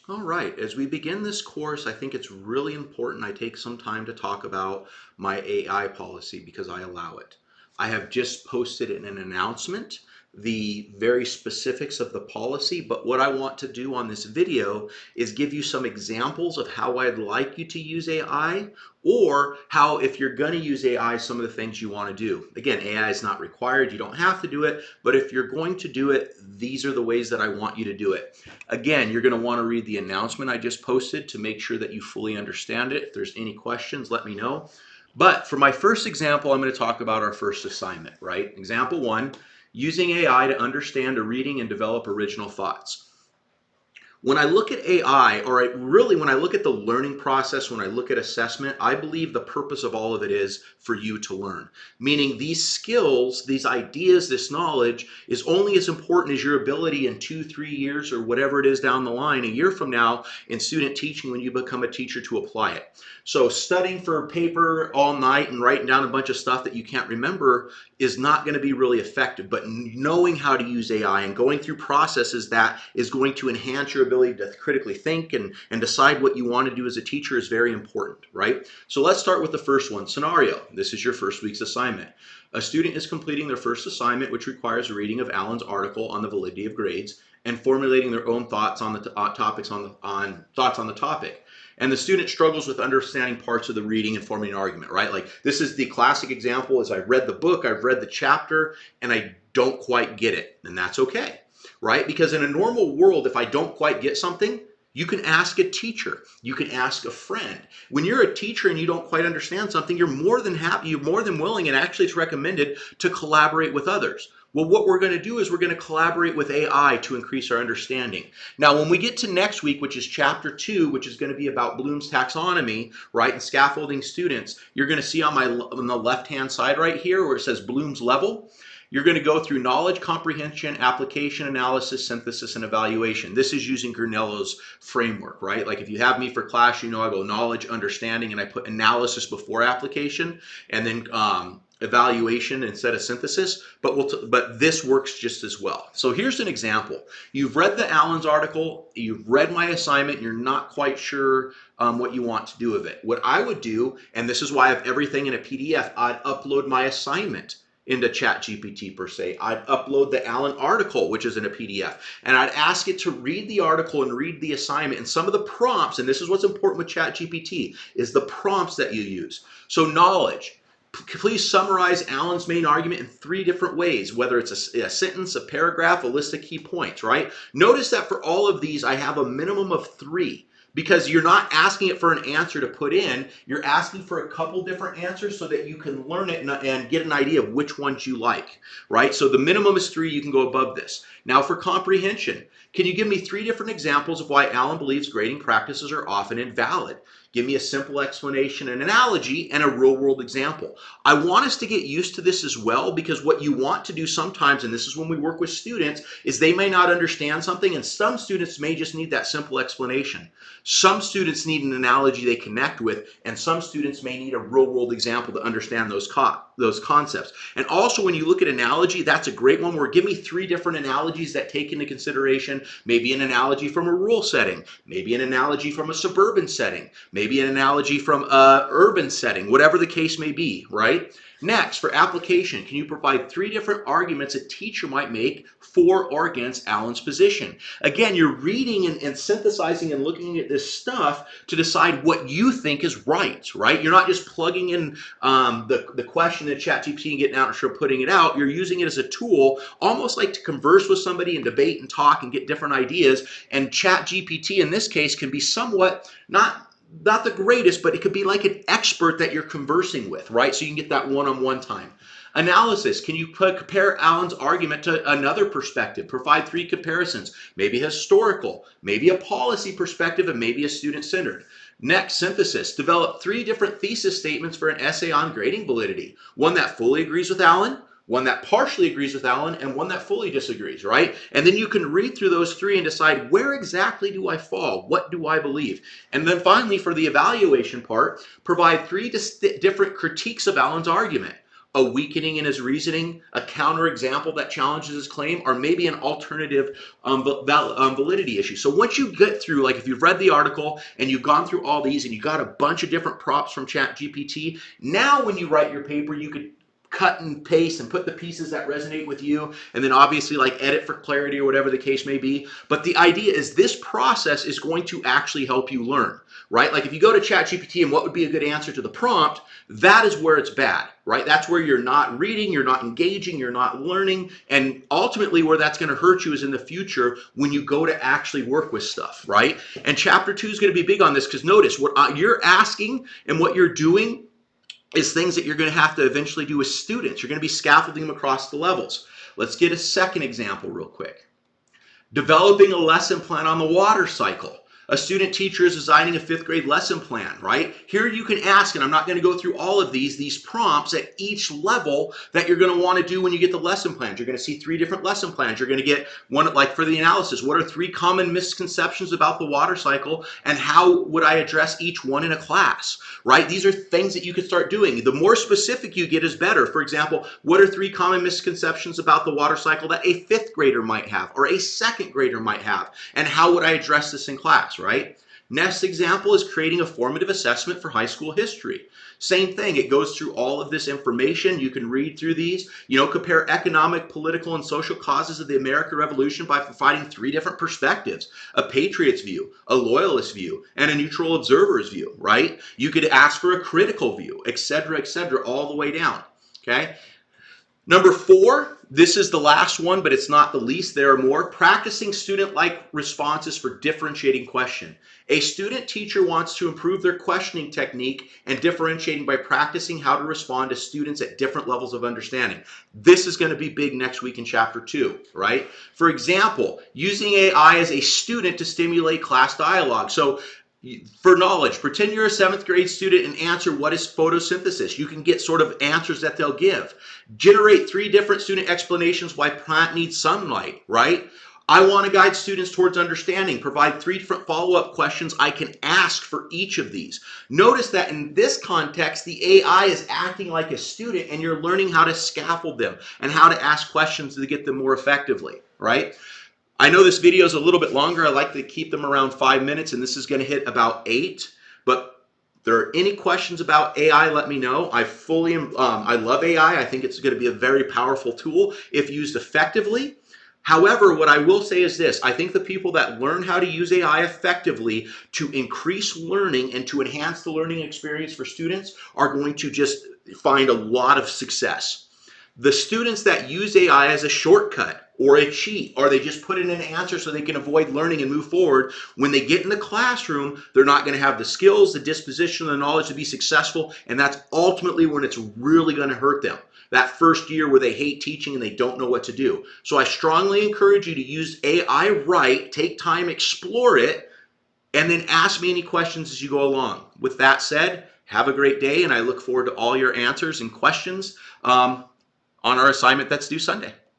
All right, as we begin this course, I think it's really important I take some time to talk about my AI policy because I allow it. I have just posted in an announcement the very specifics of the policy, but what I want to do on this video is give you some examples of how I'd like you to use AI, or how, if you're going to use AI, some of the things you want to do. Again, AI is not required, you don't have to do it, but if you're going to do it, these are the ways that I want you to do it. Again, you're going to want to read the announcement I just posted to make sure that you fully understand it. If there's any questions, let me know. But for my first example, I'm going to talk about our first assignment, right? Example one, using AI to understand a reading and develop original thoughts. When I look at AI, or really when I look at the learning process, when I look at assessment, I believe the purpose of all of it is for you to learn. Meaning these skills, these ideas, this knowledge is only as important as your ability in 2-3 years or whatever it is down the line, a year from now, in student teaching when you become a teacher, to apply it. So studying for a paper all night and writing down a bunch of stuff that you can't remember is not going to be really effective. But knowing how to use AI and going through processes that is going to enhance your ability to critically think and decide what you want to do as a teacher is very important, right? So let's start with the first one, scenario. This is your first week's assignment. A student is completing their first assignment, which requires a reading of Allen's article on the validity of grades and formulating their own thoughts on the thoughts on the topic. And the student struggles with understanding parts of the reading and forming an argument, right? Like, this is the classic example is I've read the book, I've read the chapter, and I don't quite get it. And that's okay, right? Because in a normal world, if I don't quite get something, you can ask a teacher, you can ask a friend. When you're a teacher and you don't quite understand something, you're more than happy, you're more than willing, and actually it's recommended to collaborate with others. Well, what we're going to do is we're going to collaborate with AI to increase our understanding. Now, when we get to next week, which is chapter 2, which is going to be about Bloom's taxonomy, right, and scaffolding students, you're going to see on the left-hand side right here where it says Bloom's level. You're going to go through knowledge, comprehension, application, analysis, synthesis, and evaluation. This is using Grinello's framework, right? Like if you have me for class, you know I go knowledge, understanding, and I put analysis before application, and then evaluation instead of synthesis, but this works just as well. So here's an example. You've read the Allen's article, you've read my assignment, you're not quite sure what you want to do with it. What I would do, and this is why I have everything in a PDF, I'd upload my assignment into ChatGPT per se. I'd upload the Allen article, which is in a PDF, and I'd ask it to read the article and read the assignment. And some of the prompts, and this is what's important with ChatGPT, is the prompts that you use. So knowledge. Please summarize Allen's main argument in 3 different ways, whether it's a sentence, a paragraph, a list of key points, right? Notice that for all of these, I have a minimum of 3. Because you're not asking it for an answer to put in, you're asking for a couple different answers so that you can learn it and get an idea of which ones you like, right? So the minimum is 3, you can go above this. Now for comprehension, can you give me 3 different examples of why Allen believes grading practices are often invalid? Give me a simple explanation, an analogy, and a real-world example. I want us to get used to this as well, because what you want to do sometimes, and this is when we work with students, is they may not understand something, and some students may just need that simple explanation. Some students need an analogy they connect with, and some students may need a real-world example to understand those concepts. And also, when you look at analogy, that's a great one where give me 3 different analogies that take into consideration maybe an analogy from a rural setting, maybe an analogy from a suburban setting, maybe an analogy from an urban setting, whatever the case may be, right? Next, for application, can you provide 3 different arguments a teacher might make for or against Allen's position? Again, you're reading and synthesizing and looking at this stuff to decide what you think is right? You're not just plugging in the question in ChatGPT and getting out and sure putting it out. You're using it as a tool, almost like to converse with somebody and debate and talk and get different ideas. And ChatGPT, in this case, can be somewhat not the greatest, but it could be like an expert that you're conversing with, right? So you can get that one-on-one time. Analysis, can you compare Allen's argument to another perspective? Provide 3 comparisons, maybe historical, maybe a policy perspective, and maybe a student-centered. Next, synthesis, develop 3 different thesis statements for an essay on grading validity. One that fully agrees with Allen, one that partially agrees with Allen, and one that fully disagrees, right? And then you can read through those 3 and decide, where exactly do I fall? What do I believe? And then finally, for the evaluation part, provide 3 different critiques of Allen's argument. a weakening in his reasoning, a counterexample that challenges his claim, or maybe an alternative validity issue. So once you get through, like if you've read the article and you've gone through all these and you got a bunch of different prompts from ChatGPT, now when you write your paper, you could cut and paste and put the pieces that resonate with you, and then obviously like edit for clarity or whatever the case may be. But the idea is this process is going to actually help you learn, right? Like if you go to ChatGPT and what would be a good answer to the prompt, that is where it's bad, right? That's where you're not reading, you're not engaging, you're not learning, and ultimately where that's going to hurt you is in the future when you go to actually work with stuff, right? And chapter 2 is going to be big on this, because notice what you're asking and what you're doing is things that you're going to have to eventually do with students. You're going to be scaffolding them across the levels. Let's get a second example real quick. Developing a lesson plan on the water cycle. A student teacher is designing a 5th grade lesson plan, right? Here you can ask, and I'm not going to go through all of these prompts at each level that you're going to want to do when you get the lesson plans. You're going to see 3 different lesson plans. You're going to get one, like for the analysis, what are 3 common misconceptions about the water cycle and how would I address each one in a class, right? These are things that you can start doing. The more specific you get is better. For example, what are 3 common misconceptions about the water cycle that a 5th grader might have or a 2nd grader might have, and how would I address this in class? Right? Next example is creating a formative assessment for high school history. Same thing, it goes through all of this information. You can read through these, compare economic, political, and social causes of the American Revolution by providing 3 different perspectives: a patriot's view, a loyalist view, and a neutral observer's view, right? You could ask for a critical view, etc., all the way down, okay? Number 4, this is the last one, but it's not the least. There are more. Practicing student-like responses for differentiating question. A student teacher wants to improve their questioning technique and differentiating by practicing how to respond to students at different levels of understanding. This is going to be big next week in chapter 2, right? For example, using AI as a student to stimulate class dialogue. So for knowledge, pretend you're a 7th grade student and answer what is photosynthesis. You can get sort of answers that they'll give. Generate 3 different student explanations why plant needs sunlight, right? I want to guide students towards understanding. Provide 3 different follow-up questions I can ask for each of these. Notice that in this context, the AI is acting like a student and you're learning how to scaffold them and how to ask questions to get them more effectively, right? I know this video is a little bit longer. I like to keep them around 5 minutes, and this is going to hit about 8. But if there are any questions about AI, let me know. I love AI. I think it's going to be a very powerful tool if used effectively. However, what I will say is this: I think the people that learn how to use AI effectively to increase learning and to enhance the learning experience for students are going to just find a lot of success. The students that use AI as a shortcut or a cheat, or they just put in an answer so they can avoid learning and move forward, when they get in the classroom, they're not going to have the skills, the disposition, the knowledge to be successful, and that's ultimately when it's really going to hurt them. That first year where they hate teaching and they don't know what to do. So I strongly encourage you to use AI right, take time, explore it, and then ask me any questions as you go along. With that said, have a great day, and I look forward to all your answers and questions on our assignment that's due Sunday.